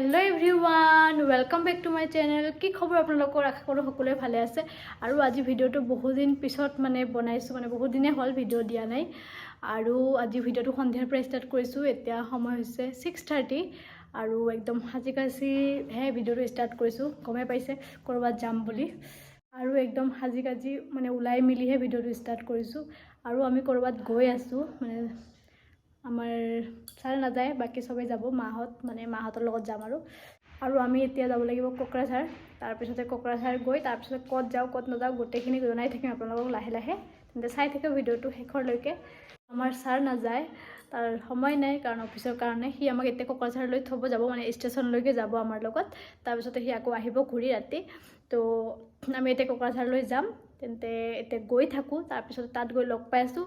Hello everyone welcome back to my channel कि खबर आपलोकर आशा करो सकलोए भाले आछे आरो आज भिडिओটো बहुत दिन पिছত माने बनाइছো माने बहुत दिने हल भिडिओ दिया नाइ आरो आज भिडिओটো सन्धियार পৰা स्टार्ट কৰিছো এতিয়া সময় হৈছে 6:30 आरो एकदम हाजी काजी हे भिडिओটো स्टार्ट কৰিছো গমে পাইছে কৰবাত যাম বুলি आरो एकदम हाजी काजी माने उলাই मिली हे भिडिओটো स्टार्ट কৰিছো आरो আমি কৰবাত গৈ আছো माने आमार सारे ना जाए बाकी सबे जाब माहत माने माहतर लगत जाम आरो आमी एतिया जाब लागिब कोकराझार तार पिछते कोकराझार गई तार पिछते कत जाओ कत ना जाओ गोटेखिनि जनाई থাকিম आपलोকক लाहे लाहे तेंते चाइ थाके भिडिओটো शेषरলৈকে आमार सार ना जाए तार समय नाइ कारण अफिसर कारणे हि आमाक एते कोकराझार लै थब जाब माने स्टेशनলৈके जाब आमार लगत तार पिछते हि आको आहिब घुरी राति तो आमी एते कोकराझार लै जाम तेंते एते गई थाकू तार पिछते तात गई लग पाइ आसु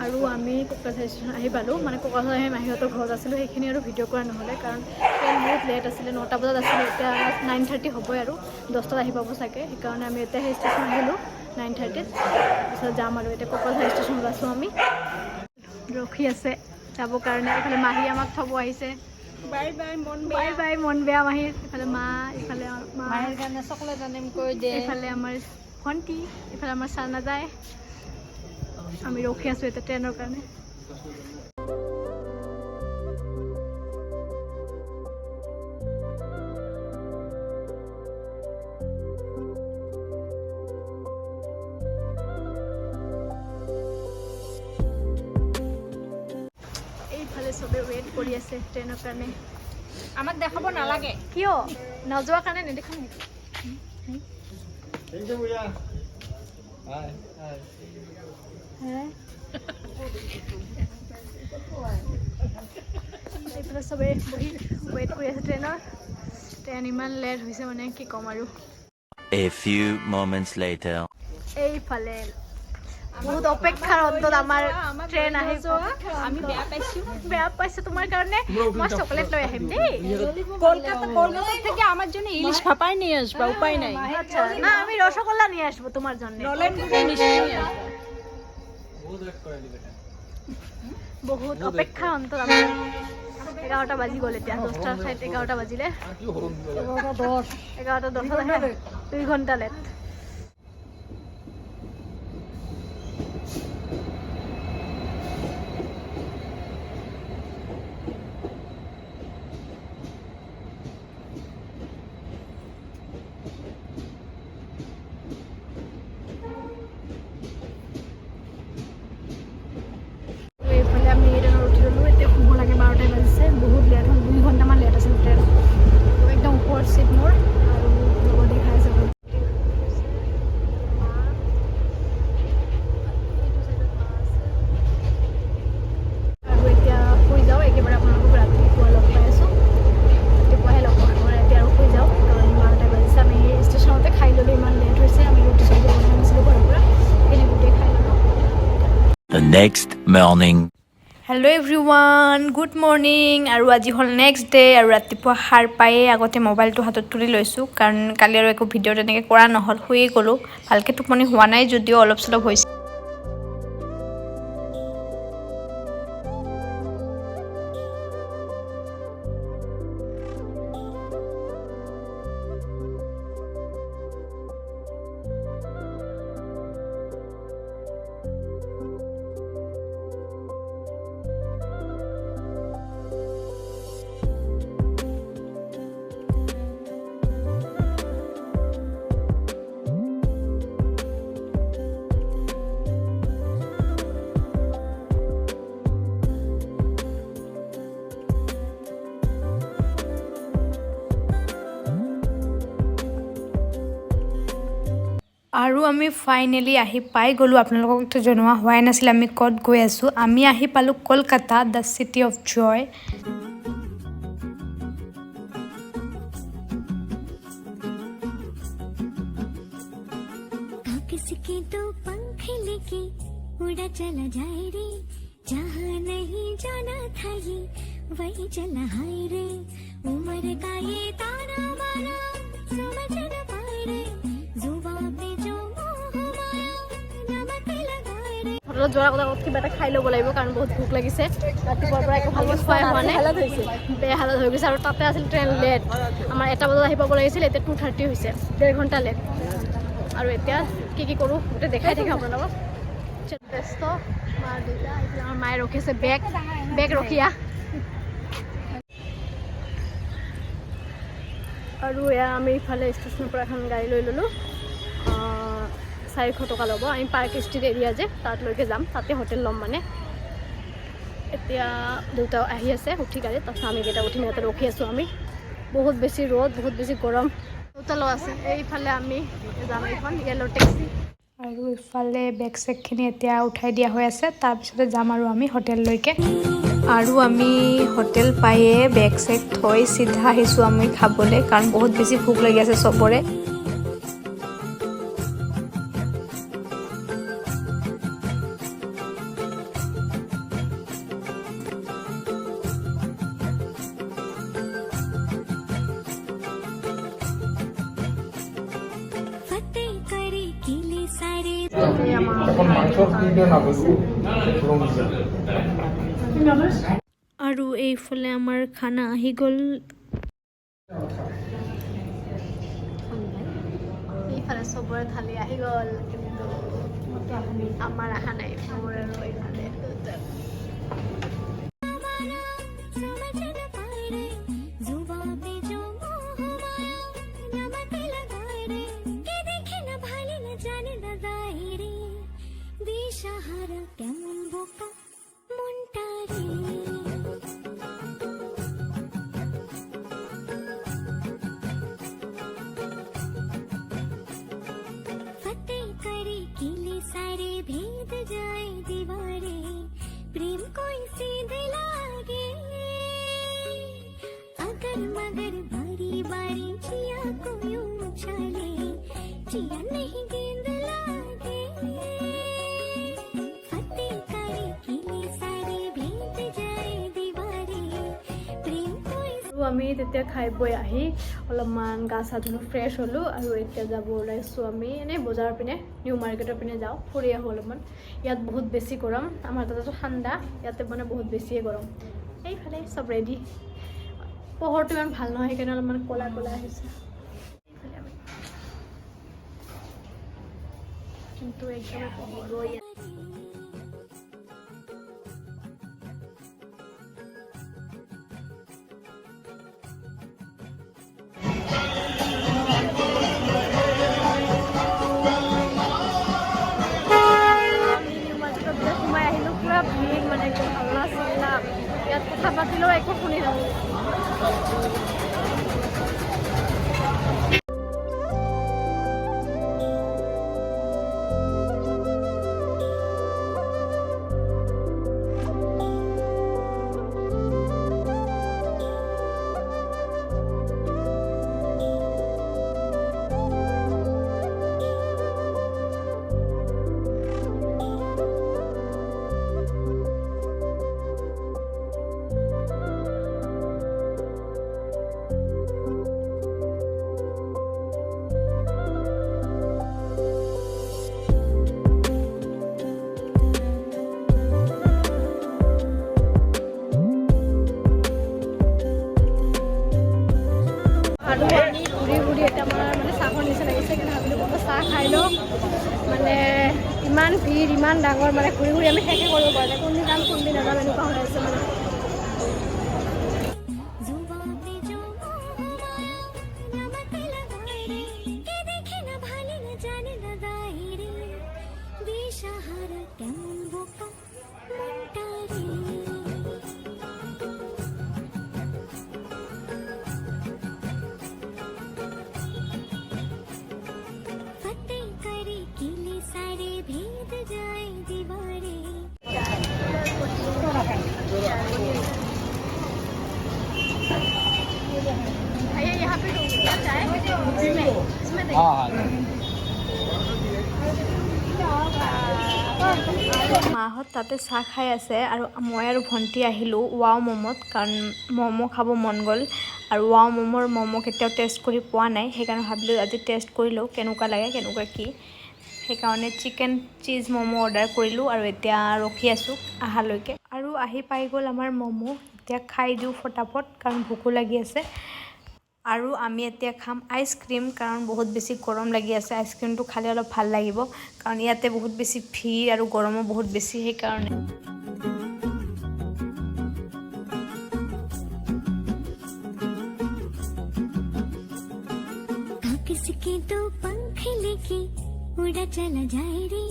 आरो आमी कोकराझार स्टेशन आहि पालो माने कोकराझार आहि माहिहतर घर आसिलो हेखिनि आरो भिडिओ करा নহলে कारण बहुत लेट आसिले 9टा बजात आसिले एटा 9:30 हबय आरो 10टा आहि पाबो साके हे कारण आमी एटा हे स्टेशन आहिलो 9:30 सो जाम आरो एटा कोकराझार स्टेशन आसो आमी रखि আছে যাব কাৰণে এফালে মাহি আমাক থব আহিছে বাই বাই মন বেয়া মাহি এফালে মা এফালে মাহিৰ কাৰণে চকলেট আনিম কৈ দে এফালে আমাৰ ভন্টি এফালে আমাৰ সাৰ না যায় আমি ৰখি আছো এটা ট্ৰেইনৰ কাৰণে এইফালে সবে ওয়েট কৰি আছে ট্ৰেইনৰ কাৰণে আমাক দেখাব নালাগে কিয় নজোৱা কাৰণে নেদেখাম এই যে বুয়া হাই হাই सबे बही वेट कर ट्रेन इमान लेट होइसे माने कि कम आरो A few moments later এই ফালে बहुत अपेक्षार अंतर आमार ट्रेन आहिबो आमी बेया पाइছো তোমার কারণে মই চকলেট লৈ আহিম দেই কলকাতা থেকে আমার জন্য ইলিশ ভাপাই নিয়ে আসবা উপায় নাই আচ্ছা না আমি রসগোল্লা নিয়ে আসব তোমার জন্য নলেন গুড়ে নিশ্চয়ই बहुत अपेक्षा अंतर 11টা বাজি গ'ল এতিয়া 10টা 11টা বাজিলে 11:10 2 ঘন্টা লেট बहुत लेट हल 2 घंटा मान लेट आछे ट्रेन तो एकदम ऊपर सीट मोर और लोग देखाय আছে আৰু এতিয়া কই যাও একেবাৰে আপোনালোকক ৰাতি কোৱা লগ পাই আছো তেতিয়াহে লগ পাম আৰু এতিয়া আৰু কই যাও কাৰণ 12টা বাজিছে আমি ষ্টেচনতে খাই ললো ইমান লেট হৈছে আমি ৰুটি চব্জি বনাই আছিলো ঘৰৰ পৰা এনে গুটে খাই ললো the next morning hello everyone good morning और आज हल नेक्स्ट डे और रातिपुवा हार पाए आगते मोबाइल तो हाथत तुली लैसो कारण काली और एको भिडिओ तेनेके करा নহल हुए गलो भालके टुपनि हुआ नाइ जदिओ अलप सलप होइसे আৰু আমি ফাইনালি আহি পাই গলো আপোনালোকক তো জনোৱা হোৱাই নাছিল আমি কত গৈ আছো আমি আহি পালো কলকাতা দা সিটি অফ জয় किसके तो पंख लेके उड़ा चला जाए रे जहाँ नहीं जाना था ये वही चला हाय रे उम्र का ये ताना बाना समझ न पाए रे जुबान पे जो मोह হোটেলত যোৱাৰ আগত কিবা এটা খাই ল'ব লাগিব কাৰণ বহুত ভোক লাগিছে ৰাতিপুৱাৰ পৰা একো ভালকৈ খোৱাই হোৱা নাই বেয়া হালত হৈ গৈছে আৰু তাতে আছিল ট্ৰেইন লেট আমাৰ 1 বজাত আহি পাব লাগিছিল এতিয়া 2:30 হৈছে 1.5 ঘণ্টা লেট আৰু এতিয়া কি কৰোঁ গোটেই দেখাই থাকিম আপোনালোকক ব্যস্ত মা দেউতা এতিয়া আমাৰ মায়ে ৰখিছে বেগ ৰখিয়া আৰু এয়া আমি ইফালে ষ্টেচনৰ পৰা এখন গাড়ী লৈ ল'লোঁ 400 টকা ল'ব আমি পাৰ্ক ষ্ট্ৰীট এৰিয়া যে তাতলৈকে যাম তাতে হোটেল ল'ম মানে এতিয়া দেউতা আহি আছে উঠি গাড়ীত তাৰপিছত আমি কেইটা উঠিম ইয়াতে ৰখি আছোঁ আমি বহুত বেছি ৰ'দ বহুত বেছি গৰম দেউতা লৈ আছে এইফালে আমি যাম এইখন য়েল্লো টেক্সি আৰু ইফালে বেগ চেগখিনি এতিয়া উঠাই দিয়া হৈ আছে তাৰপিছতে যাম আৰু আমি হোটেললৈকে আৰু আমি হোটেল পায়ে বেগ চেগ থৈ চিধা আহিছোঁ আমি খাবলৈ কাৰণ বহুত বেছি ভোক লাগি আছে চবৰে আৰু এইফালে আমাৰ খানা আহি গ'ল এইফালে চবৰে থালি আহি গ'ল কিন্তু আমাৰ অহা নাই মোৰ আৰু এইফালে प्रेम कोई सीधे लागे अगर मगर बारी बारी जिया को यूं उछाले जिया नहीं गेंद लागे फतेह करे किले सारे भेद जाए दीवारे प्रेम कोई আৰু আমি তেতিয়া খাই বৈ আহি অলপমান গা চা ধুলোঁ ফ্ৰেছ হ'লোঁ আৰু এতিয়া যাব ওলাইছোঁ আমি এনেই বজাৰৰ পিনে নিউ মাৰ্কেটৰ পিনে যাওঁ ফুৰি আহোঁ অলপমান ইয়াত বহুত বেছি গৰম আমাৰ তাতেতো ঠাণ্ডা ইয়াতে মানে বহুত বেছিয়ে গৰম এইফালে চব ৰেডি পোহৰটো ইমান ভাল নহয় সেইকাৰণে অলপমান ক'লা আহিছে এইফালে আমি কিন্তু একদম পোহৰ ইয়াত কথা পাতিলেও একো শুনি নাপাওঁ মানে ইমান ভিৰ ইমান ডাঙৰ মানে ঘূৰি আমি শেষে কৰিব পৰা নাই কোনদিন যাম কোনদিন নাযাম এনেকুৱা হৈ আছে মানে মাহঁত তাতে চাহ খাই আছে আৰু মই আৰু ভণ্টি আহিলোঁ ৱাও ম'মত কাৰণ ম'ম' খাব মন গ'ল আৰু ৱাও ম'ম' কেতিয়াও টেষ্ট কৰি পোৱা নাই সেইকাৰণে ভাবিলোঁ আজি টেষ্ট কৰি লওঁ কেনেকুৱা লাগে কেনেকুৱা কি সেইকাৰণে চিকেন চিজ ম'ম' অৰ্ডাৰ কৰিলোঁ আৰু এতিয়া ৰখি আছোঁ আহালৈকে। আৰু আহি পাই গ'ল আমাৰ ম'ম'। এতিয়া খাই দিওঁ ফটাফট কাৰণ ভোকো লাগি আছে। আৰু আমি এতিয়া খাম আইচক্ৰীম কাৰণ বহুত বেছি গৰম লাগি আছে। আইচক্ৰীমটো খালে অলপ ভাল লাগিব কাৰণ ইয়াতে বহুত বেছি ভিৰ আৰু গৰমো বহুত বেছি সেইকাৰণে। किसके दो पंख लेके उड़ा चला जाए रे,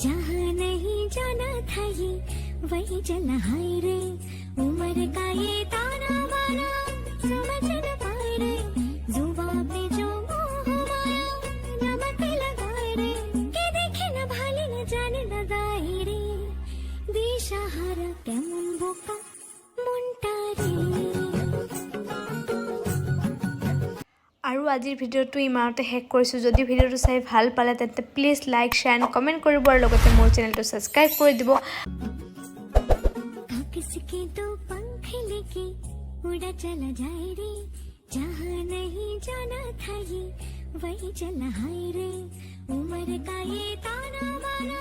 जहाँ नहीं जाना था ये वही चला हाय रे। उम्र का ये ताना बाना समझ न पाए रे, जुबान पे जो मोह माया नमक लगाए रे, के देखे न भाले न जाने न दाए रे, दिशाहारा केमन बोका मुंटा रे। আৰু আজিৰ ভিডিঅ'টো ইমানতে শেষ কৰিছোঁ। যদি ভিডিঅ'টো চাই ভাল পালে তেন্তে please like share and comment কৰিব আৰু লগতে মোৰ চেনেলটো ছাবস্ক্ৰাইব কৰি দিব। किसके दो पंख लेके उड़ा चला जाए रे, जहाँ नहीं जाना था ये वही चला हाय रे। उम्र का ये ताना बाना